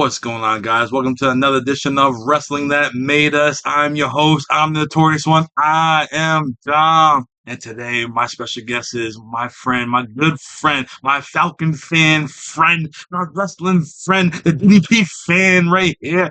What's going on, guys? Welcome to another edition of Wrestling That Made Us. I'm your host. I'm the notorious one. I am Dom. And today, my special guest is my friend, my good friend, my Falcon fan friend, my wrestling friend, the DDP fan right here.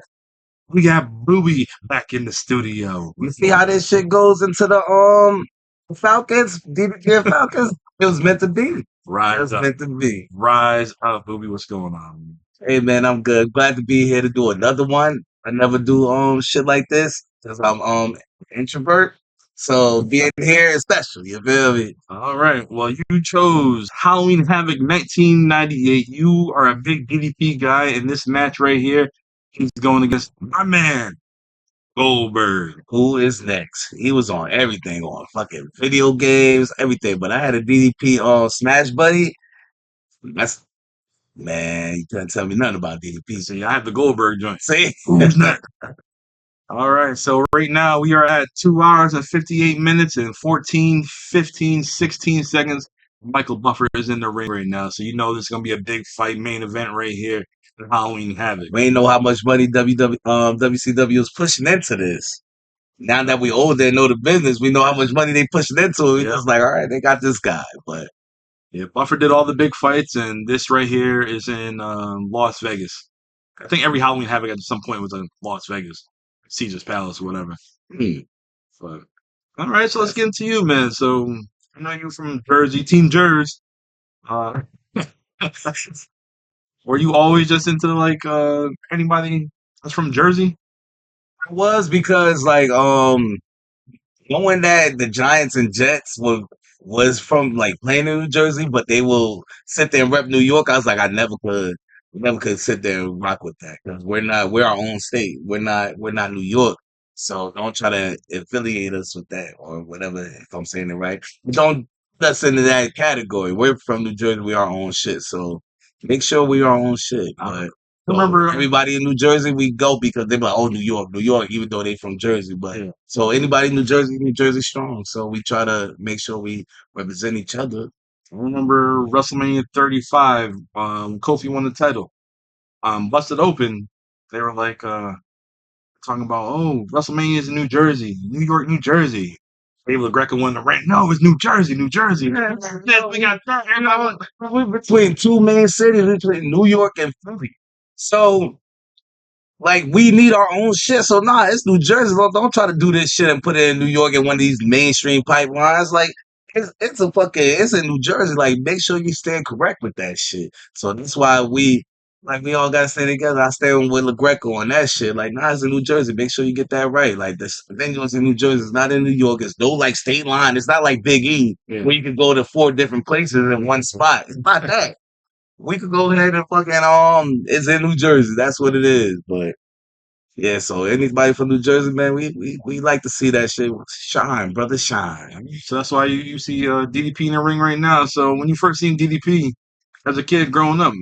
We got Booby back in the studio. You see how this shit goes into the Falcons, DDP Falcons? It was meant to be. It Rise was up. meant to be. Rise up, Booby. What's going on? Hey man, I'm good. Glad to be here to do another one. I never do shit like this because I'm introvert. So being here is special. You feel me? All right. Well, you chose Halloween Havoc 1998. You are a big DDP guy in this match right here. He's going against my man, Goldberg. Who is next? He was on everything, on fucking video games, everything. But I had a DDP Smash Buddy. That's Man, you couldn't tell me nothing about DDP. So I have the Goldberg joint. See? Who's next? All right. So right now we are at 2 hours and 58 minutes and 14, 15, 16 seconds. Michael Buffer is in the ring right now. So you know this is going to be a big fight main event right here in Halloween Havoc. We ain't know how much money WCW is pushing into this. Now that we older and know the business, we know how much money they pushing into it. Yeah. It's like, all right, they got this guy. But yeah, Buffer did all the big fights, and this right here is in Las Vegas. I think every Halloween Havoc at some point was in Las Vegas, Caesar's Palace, or whatever. But all right, so let's get into you, man. So I know you're from Jersey, Team Jersey. Were you always just into like anybody that's from Jersey? it was because like knowing that the Giants and Jets was from like playing in New Jersey, but they will sit there and rep New York. I was like, I never could sit there and rock with that because we're our own state. We're not New York. So don't try to affiliate us with that or whatever, if I'm saying it right. Don't put us into that category. We're from New Jersey. We our own shit. So make sure we our own shit. But Remember everybody in New Jersey, we go because they be like, oh, New York, even though they from Jersey. But Yeah. so anybody in New Jersey strong. So we try to make sure we represent each other. I remember WrestleMania 35. Kofi won the title. Busted Open. They were like talking about, oh, WrestleMania is in New Jersey, New York, New Jersey. David Greco won the ring. No, it's New Jersey, New Jersey. Yes, we got that. We're between two main cities, between New York and Philly. So, like, we need our own shit. So, nah, it's New Jersey. Don't try to do this shit and put it in New York in one of these mainstream pipelines. Like, it's in New Jersey. Like, make sure you stand correct with that shit. So that's why we all gotta stay together. I stand with LaGreco on that shit. Like, nah, it's in New Jersey. Make sure you get that right. Like, this venue's in New Jersey. It's not in New York. It's no like state line. It's not like Big E where you can go to 4 different places in one spot. It's not that. We could go ahead and fucking it's in New Jersey. That's what it is. But yeah, so anybody from New Jersey, man, we like to see that shit shine, brother, shine. So that's why you see DDP in the ring right now. So when you first seen DDP as a kid growing up,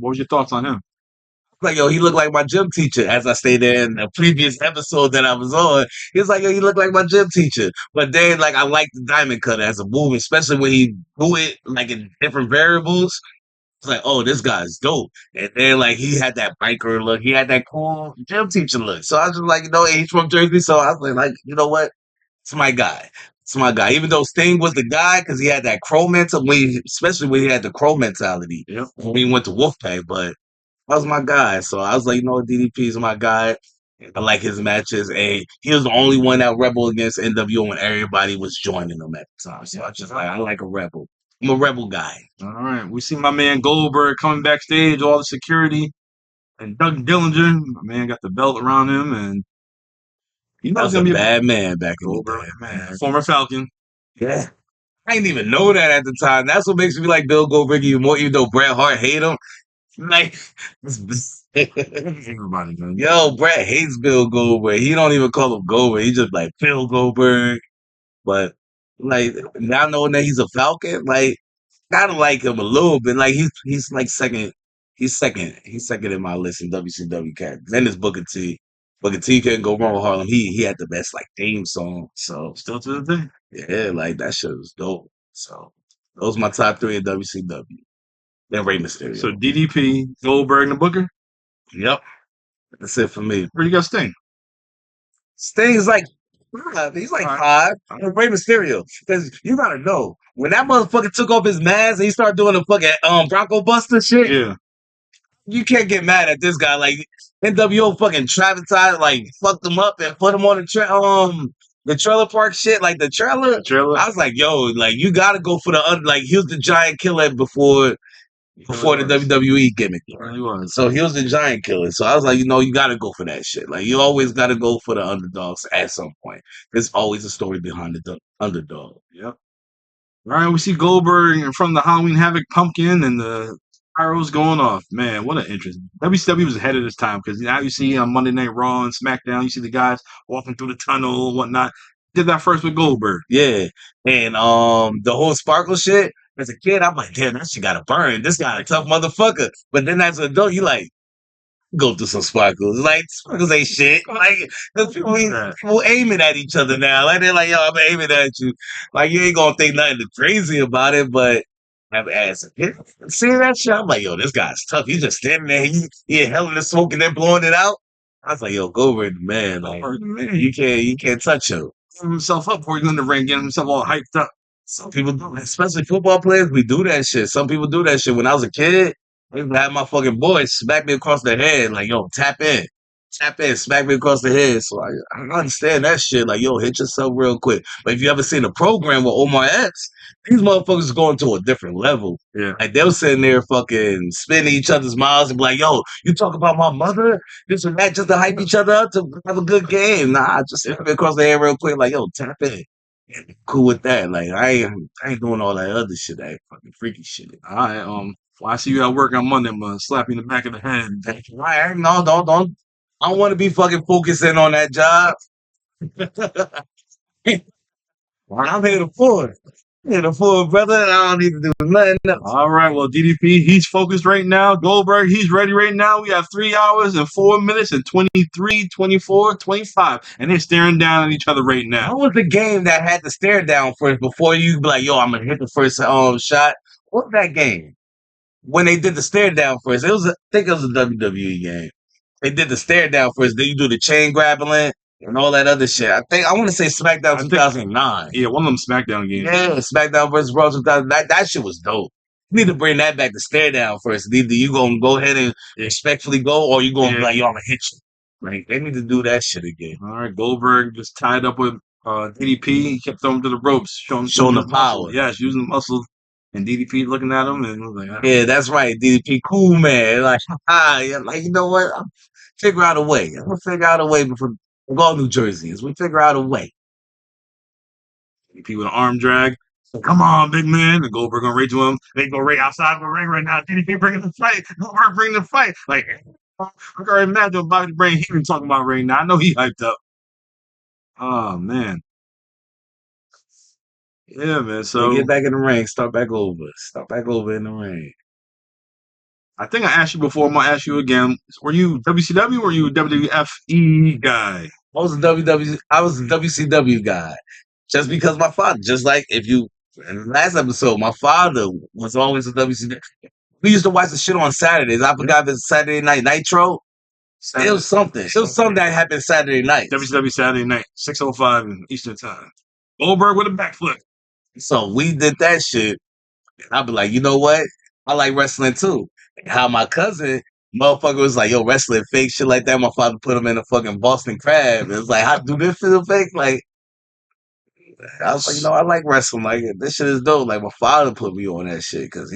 what was your thoughts on him? Like, yo, he looked like my gym teacher, as I stated in a previous episode that I was on. He was like, yo, he looked like my gym teacher. But then, like, I like the diamond cutter as a move, especially when he do it, like, in different variables. It's like, oh, this guy's dope. And then, like, he had that biker look. He had that cool gym teacher look. So I was just like, you know, he's from Jersey. So I was like, you know what? It's my guy. It's my guy. Even though Sting was the guy, because he had that crow mentality, especially when he had the crow mentality when he went to Wolfpack. But that was my guy. So I was like, you know what, DDP is my guy. I like his matches. And he was the only one that rebel against NWO when everybody was joining him at the time. So I just like, I like a rebel. I'm a rebel guy. All right. We see my man Goldberg coming backstage, all the security. And Doug Dillinger, my man got the belt around him. And he was a bad man back in the day, man. Former Falcon. Yeah. I didn't even know that at the time. That's what makes me like Bill Goldberg even more, even though Bret Hart hate him. Like, everybody, man. Yo, Bret hates Bill Goldberg. He don't even call him Goldberg. He just like Bill Goldberg. But like now knowing that he's a Falcon, like gotta like him a little bit. Like he's like second. He's second in my list in WCW characters. Then there's Booker T. Booker T couldn't go wrong with Harlem. He had the best like theme song. So still to the day. Yeah, like that shit was dope. So those are my top 3 at WCW. Then Rey Mysterio. So DDP, Goldberg, and Booker? Yep. That's it for me. Where you got Sting? Sting's like 5. He's like 5. I'm Rey Mysterio. Because you gotta know, when that motherfucker took off his mask and he started doing the fucking Bronco Buster shit, Yeah. you can't get mad at this guy. Like NWO fucking traumatized, like fucked him up and put him on the trailer park shit. Like the trailer. I was like, yo, like you gotta go for the like he was the giant killer before the WWE gimmick. He really was. So he was the giant killer. So I was like, you know, you got to go for that shit. Like you always got to go for the underdogs at some point. There's always a story behind the underdog. Yep. All right, we see Goldberg in front of the Halloween Havoc pumpkin and the arrows going off. Man, what an interest. WCW was ahead of this time because now you see on Monday Night Raw and SmackDown, you see the guys walking through the tunnel and whatnot. Did that first with Goldberg. Yeah. And the whole sparkle shit, as a kid, I'm like, damn, that shit gotta burn. This guy a tough motherfucker. But then as an adult, you like, go through some sparkles. Like sparkles ain't shit. Like people aiming at each other now. Like they're like, yo, I'm aiming at you. Like you ain't gonna think nothing crazy about it, but as a kid, seeing that shit, I'm like, yo, this guy's tough. He's just standing there, he inhaling the smoke and then blowing it out. I was like, yo, Goldberg, man, like you can't touch him. Getting himself up before he's in the ring, getting himself all hyped up. Some people do that, especially football players. We do that shit. Some people do that shit. When I was a kid, I used to have my fucking boys smack me across the head, like, yo, tap in, smack me across the head. So I understand that shit. Like, yo, hit yourself real quick. But if you ever seen a program with Omar Epps, these motherfuckers going to a different level. Yeah. Like, they were sitting there fucking spinning each other's mouths and be like, yo, you talk about my mother? This and that just to hype each other up to have a good game. Nah, just smack me across the head real quick, like, yo, tap in. Cool with that. Like, I ain't doing all that other shit, that fucking freaky shit. All right, well, I see you at work on Monday, I'm gonna slap you in the back of the head. Right? No, don't. I don't want to be fucking focusing on that job. I'm here to afford. Here to afford, brother. I don't need to do nothing else. All right, well, DDP, he's focused right now. Goldberg, he's ready right now. We have 3 hours and 4 minutes and 23, 24, 25, and they're staring down at each other right now. What was the game that had to stare down first before you be like, yo, I'm gonna hit the first shot? What was that game? When they did the stare down first, I think it was a WWE game. They did the stare down first, then you do the chain grappling and all that other shit. I want to say SmackDown 2009. Yeah, one of them SmackDown games. Yeah, SmackDown versus Raw 2000. That shit was dope. You need to bring that back to stare down first. Either you gonna go ahead and respectfully go, or you gonna be like, yo, I'm gonna hit you. Like, they need to do that shit again. All right, Goldberg just tied up with DDP. He kept throwing him to the ropes, showing the power. Muscle. Yes, using the muscle. And DDP looking at him and was like, yeah, that's right, DDP, cool man. Like, like you know what? I'll figure out a way. I'm gonna figure out a way before we go to New Jersey. We figure out a way. DDP with an arm drag. So, come on, big man. And Goldberg gonna rage to him. They go right outside the ring right now. DDP bringing the fight. Goldberg bringing the fight. Like, I can already imagine what Bobby the Brain he been talking about right now. I know he hyped up. Oh man. Yeah, man. So get back in the ring. Start back over. Start back over in the ring. I think I asked you before. I'm gonna ask you again. Were you WCW or were you a WWFE guy? I was a WCW guy. Just because my father, just like if you in the last episode, my father was always a WCW. We used to watch the shit on Saturdays. I forgot if it's Saturday Night Nitro. It was something. It was something that happened Saturday night. WCW Saturday night, 6:05 Eastern time. Goldberg with a backflip. So we did that shit. I'd be like, you know what? I like wrestling too. How my cousin, motherfucker, was like, yo, wrestling fake shit like that. My father put him in a fucking Boston Crab. It was like, how do this feel fake? Like, I was like, you know, I like wrestling. Like, this shit is dope. Like, my father put me on that shit because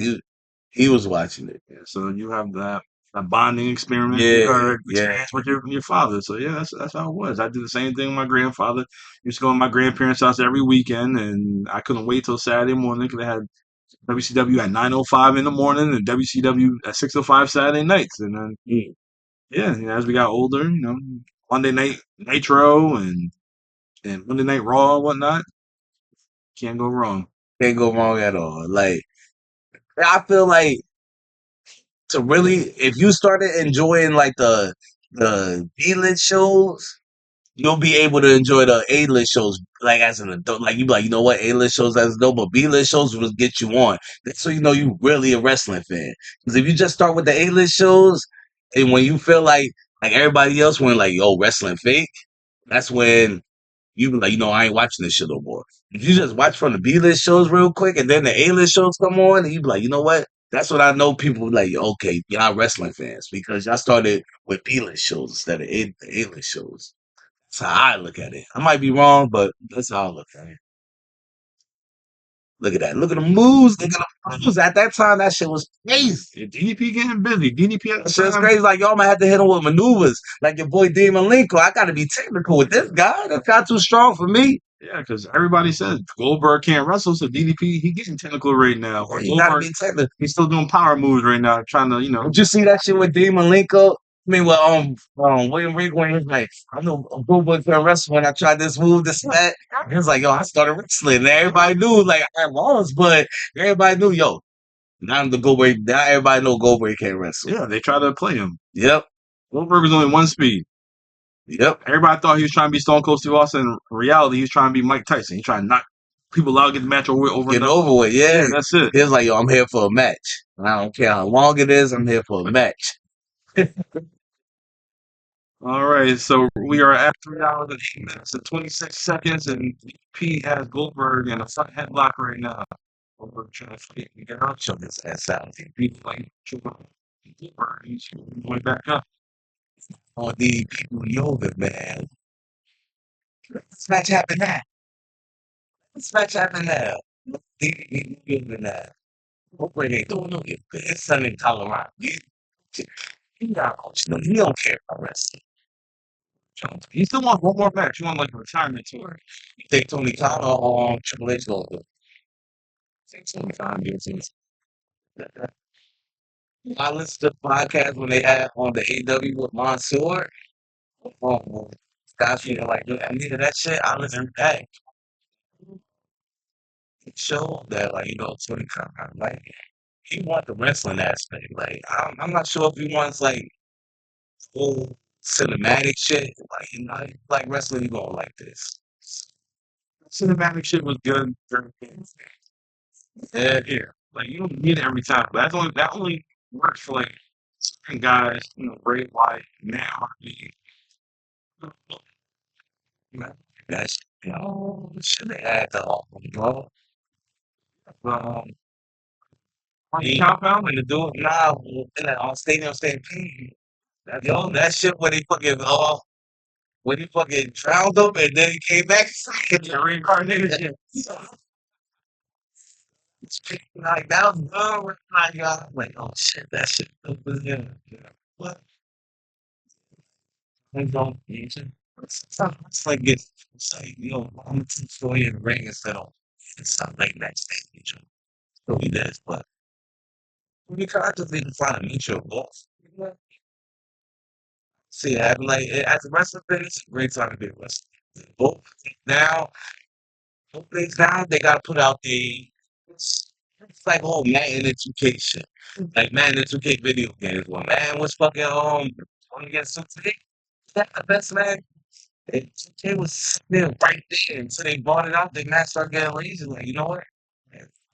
he was watching it. Yeah, so you have that bonding experiment, experience with your father. So yeah, that's how it was. I did the same thing with my grandfather. Used to go to my grandparents' house every weekend, and I couldn't wait till Saturday morning because they had WCW at 9:05 in the morning and WCW at 6:05 Saturday nights. And then as we got older, you know, Monday night Nitro and Monday Night Raw and whatnot. Can't go wrong. Can't go wrong at all. Like, I feel like to really, if you started enjoying like the B-list shows, you'll be able to enjoy the A-list shows like as an adult. Like you be like, you know what, A-list shows that's dope, but B-list shows will get you on. So you know you really a wrestling fan. Because if you just start with the A-list shows, and when you feel like like everybody else when like, yo, wrestling fake, that's when you be like, I ain't watching this shit no more. If you just watch from the B-list shows real quick and then the A-list shows come on, and you be like, you know what? That's what I know people be like, okay, y'all wrestling fans because y'all started with B-list shows instead of A-list shows. That's how I look at it. I might be wrong, but that's how I look at it. Look at that. Look at the moves. Look at the moves. At that time, that shit was crazy. Yeah, DDP getting busy. DDP at the That shit was time. crazy. Like, y'all might have to hit him with maneuvers. Like your boy Demon Linko. I got to be technical with this guy. That's not too strong for me. Yeah, because everybody said Goldberg can't wrestle, so DDP he getting technical right now. Or You got to Goldberg be technical. he's still doing power moves right now, trying to Did you see that shit with Demon Linko? I mean, well, William Regal when he was like, I know a Goldberg can wrestle when I tried this move, this and that. He was like, yo, I started wrestling. And everybody knew, like, I lost, but everybody knew, yo, now the Goldberg, now everybody know Goldberg can't wrestle. Yeah, they try to play him. Yep. Goldberg was only one speed. Yep. Everybody thought he was trying to be Stone Cold Steve Austin. In reality, he was trying to be Mike Tyson. He's trying to knock people out, get the match over. Get over with, yeah. That's it. He was like, yo, I'm here for a match. I don't care how long it is, I'm here for a match. All right, so we are at 3 hours and 8 minutes and 26 seconds, and P has Goldberg in a front headlock right now. Goldberg trying to get out. Show this ass out. P like Goldberg, he's going back up. On the people yoga, man. This match happened now. This match happened now. The yoga now. Goldberg ain't doing no yoga. His son in Colorado. He not coaching them. He don't care about wrestling. He still wants one more match. He wants like a retirement tour. You think Tony Khan or Triple H gonna do? Think Tony Khan gives him. I listened to the podcast when they had on the AW with Mansoor. Guys, like, I needed that shit. I listened back. It showed that, like, Tony Khan, like, he wants the wrestling aspect. Like, I'm not sure if he wants, like, full cinematic shit. Like, like wrestling, you going like this. Cinematic shit was good. Yeah, like you don't need it every time. But that only works for like certain guys, Bray Wyatt, Matt Hardy. That's, should they had the bro. He compound and to do it now in that on Stadium Stampede. That shit when he fucking when he fucking drowned him and then he came back and reincarnated. Like that was good. Like, oh shit, that shit was him. What? I don't use it. It's like it's like, I'm a true story in the ring instead of it's not like backstage. So he does, but we kind of just need to find a mutual goal. See, I like as a wrestler, it's a great time to be a wrestler. Both now, both things now, they gotta put out it's like whole Madden and 2K shit. Like Madden and 2K video games. When man was fucking going against 2K, that the best man. And 2K was sitting there right there until they bought it out. They match started getting lazy. Like, you know what?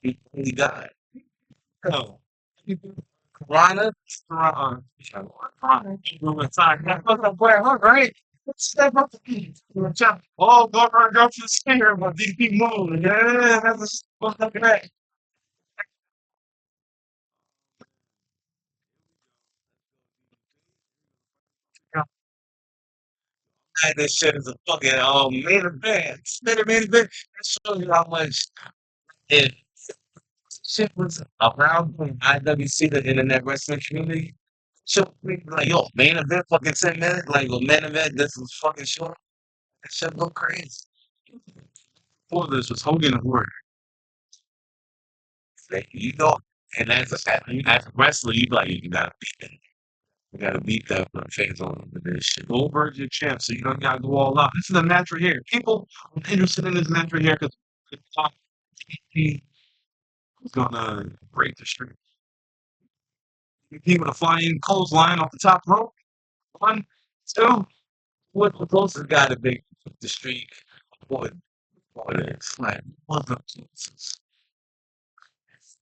He really got it. Oh. Piranha? Right? Step up the key. Oh, Goldberg go to the spear, but DDP move. Yeah, that's a great. Like this shit is a fucking main event. Main event. That shows you how much it shit was around from IWC, the internet wrestling community. Show me like, yo, main event fucking 10 minutes. Like, a main event, this was fucking short. That shit go crazy. Before this was Hogan and Warrior. Like, and as a wrestler, you like, you gotta beat them. You gotta beat them for fans on this shit. Goldberg's your champ, so you don't gotta go all out. This is a match right here. People are interested in this match right here because DDP is gonna break the streak. DDP with a flying clothesline off the top rope. 1, 2. What the closest guy to break the streak? What it's like, what the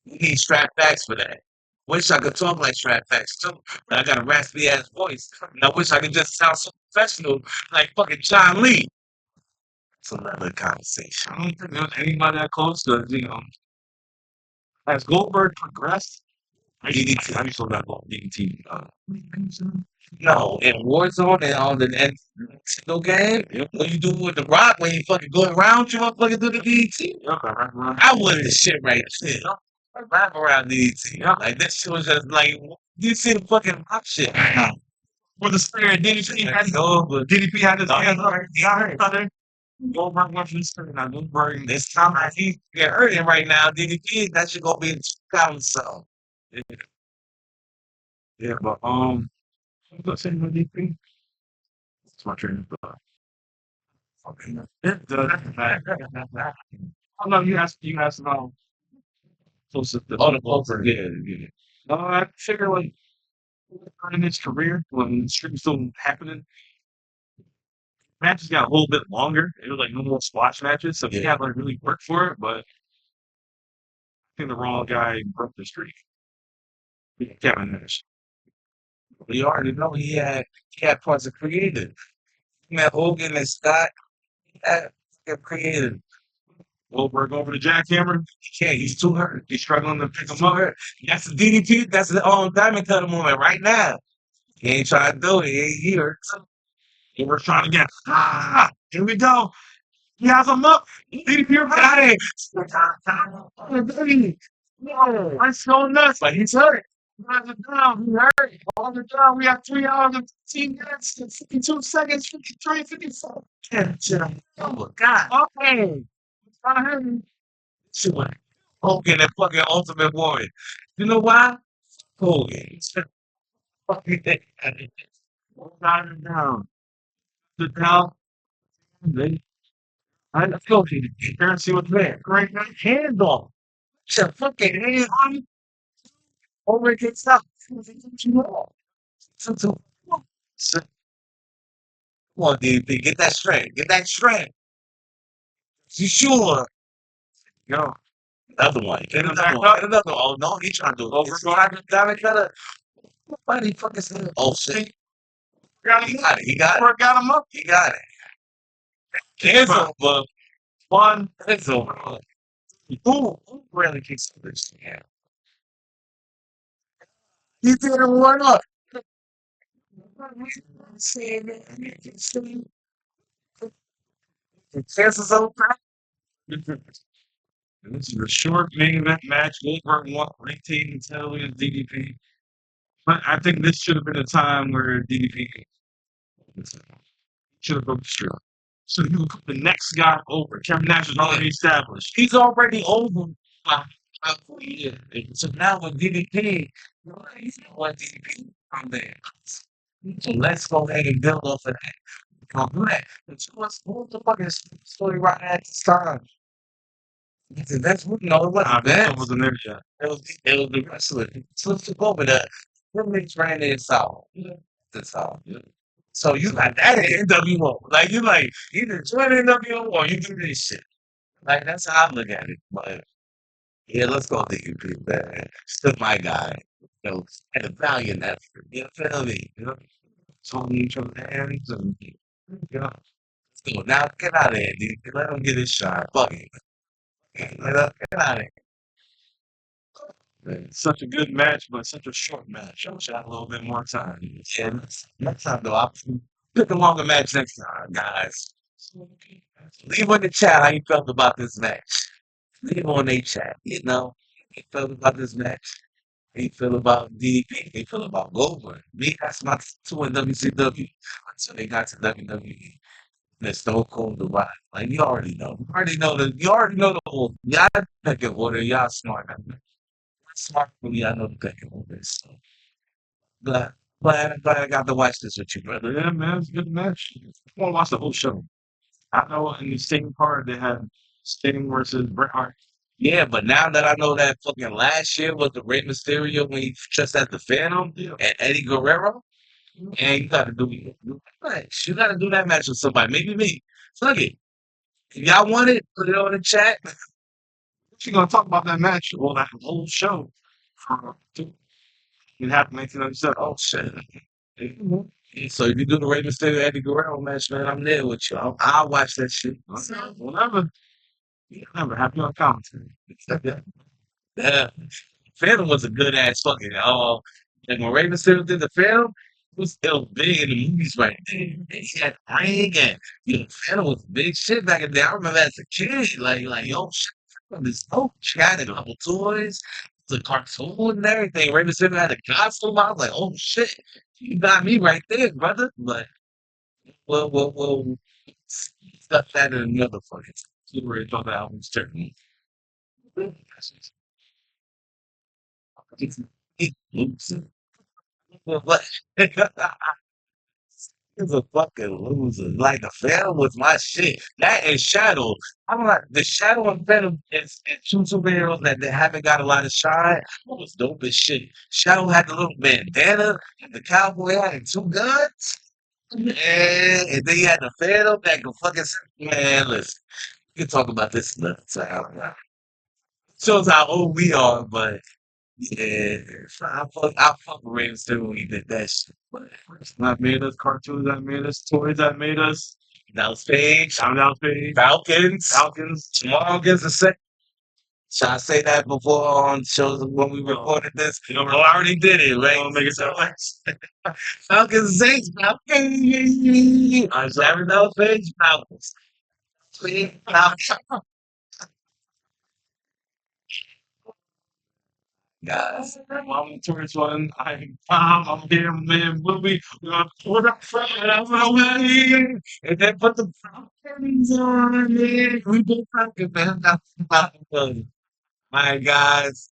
you need strap backs for that. wish I could talk like Strat Facts too, but I got a raspy ass voice. And I wish I could just sound so professional like fucking John Lee. It's another conversation. I don't think there's anybody that close to, has Goldberg progressed? DDT. I used to love DDT. No, in Warzone and on the Nintendo game, what you do with the Rock when you fucking go around, you motherfucking do the DDT. I wanted the shit right there. Rap around DDT. Like this shit was just like you see the fucking Rock shit. With the spear, DDP had his hands up. Goldberg went for the spear. Now Goldberg, This time like he get hurting right now. DDP, that should go be down so. yeah, but what's the name of DDP? It's my train of thought. Okay. It doesn't matter. Oh no, you asked about closest to Goldberg. Yeah. No, I figure like in his career when the streak was still happening, matches got a little bit longer. It was like no more squash matches, so he had to like really work for it. But I think the wrong guy broke the streak. Kevin Nash. We already know he had parts of creative. Man, Hogan and Scott had creative. Goldberg over the jackhammer. He can't. He's too hurt. He's struggling to pick him up. That's the DDP. That's the Diamond Cutter moment right now. He ain't trying to do it. He ain't here. And we're trying to get. Here we go. He has him up. DDP Got it. Let's go nuts. But he's hurt. Hold it down. He hurt. Hold it down. We have 3 hours and 15 minutes and 52 seconds, 53, 54. Oh my God. Okay. Hogan and fucking Ultimate Warrior. You know why? Hogan. Fucking thing. Got him down. Sit down. I feel you. Can't see what's there. Great handle. Shit, fucking hands on. Over gets up. Come on, DDP. Get that strength. Get that strength. You sure? Yo. Another one. Get another one. Get another one. Oh, no, he's trying to do it. Diamond Cutter. Nobody fucking said, oh, shit. He got it. He got it. Got him up. He got it. Hands over. One. Hands over. Who really kicks this? Yeah. He didn't run up. The chances over. This is a short main event match. Goldberg won 18 until against DDP. But I think this should have been a time where DDP should have broke the streak. So you put the next guy over. Kevin Nash is already established. He's already over. Yeah. So now with DDP, he's going to want DDP from there. So let's go ahead and build off of that. Don't do that. What the fucking story right at this time? That's what no, it wasn't that. Wasn't there yet. It was the wrestler. So let's go over that. Them niggas ran in South. That's all. So you got that in NWO. Like you like either join NWO or you do this shit. Like that's how I look at it. But yeah, let's go DDP, man. Still my guy. You know, had a valiant effort. You feel me? You know, Holding each other's hands and let's go. Now get out of here, dude. Let him get his shot. Fuck it. Get out of here. such a good match, but such a short match. I wish I had a little bit more time. Yeah, next time though, I'll pick a longer match next time, guys. Leave in the chat how you felt about this match. Leave on a chat, you know. How you felt about this match. How you feel about DDP. How you feel about Goldberg. Me, that's my two in WCW until they got to WWE. There's Stone Cold the Rock. Like you already know. You already know the whole y'all pecking order. Y'all smart. Smart for me, I know the pecking order. So glad I got to watch this with you, brother. Yeah, man, it's a good match. I want to watch the whole show. I know in the same part they had Sting versus Bret Hart. Yeah, but now that I know that fucking last year was the Rey Mysterio when he just at the Phantom and Eddie Guerrero, and you gotta do match. You gotta do that match with somebody. Maybe me. Fuck it. If y'all want it, put it on the chat. She's gonna talk about that match or that whole show. It happened 1997. Oh shit. So if you do the Rey Mysterio Eddie Guerrero match, man, I'm there with you. I'll watch that shit. Whenever, whenever, happy on commentary. Yeah. Phantom was a good ass fucking. Like when Rey Mysterio did the Phantom, it was big in the movies right there. He had ring and Phantom was big shit back in the day. I remember as a kid, like yo, shit, this whole chat and couple toys, the cartoon and everything. Rey Mysterio had a costume. I was like, oh shit, you got me right there, brother. But well, stuff that in another fucking. We were talking about albums, certainly. Oops. What? He's a fucking loser. Like the Phantom was my shit. That and Shadow. I'm like the Shadow and Phantom is two superheroes that they haven't got a lot of shine. That was dope as shit. Shadow had the little bandana, and the cowboy had two guns. And then you had the Phantom that could fucking man. Listen, we can talk about this another time. Shows how old we are, but yeah, I fuck with Raven too when he did that shit. But That made us cartoons. That made us toys. That made us now Page, sound out page. Falcons, Falcons. tomorrow against the second. Should I say that before on shows when we recorded this? You know, Oh, I already did it, right? Don't make it sound like Falcons, Saints, Falcons. I'm sorry, no Page, Falcons. Falcons. Guys. I'm the tourist one. I'm Tom. I'm here, man. We're gonna put up front of our way. And then put the Falcons on it. We did Falcons, man. Falcons. My guys.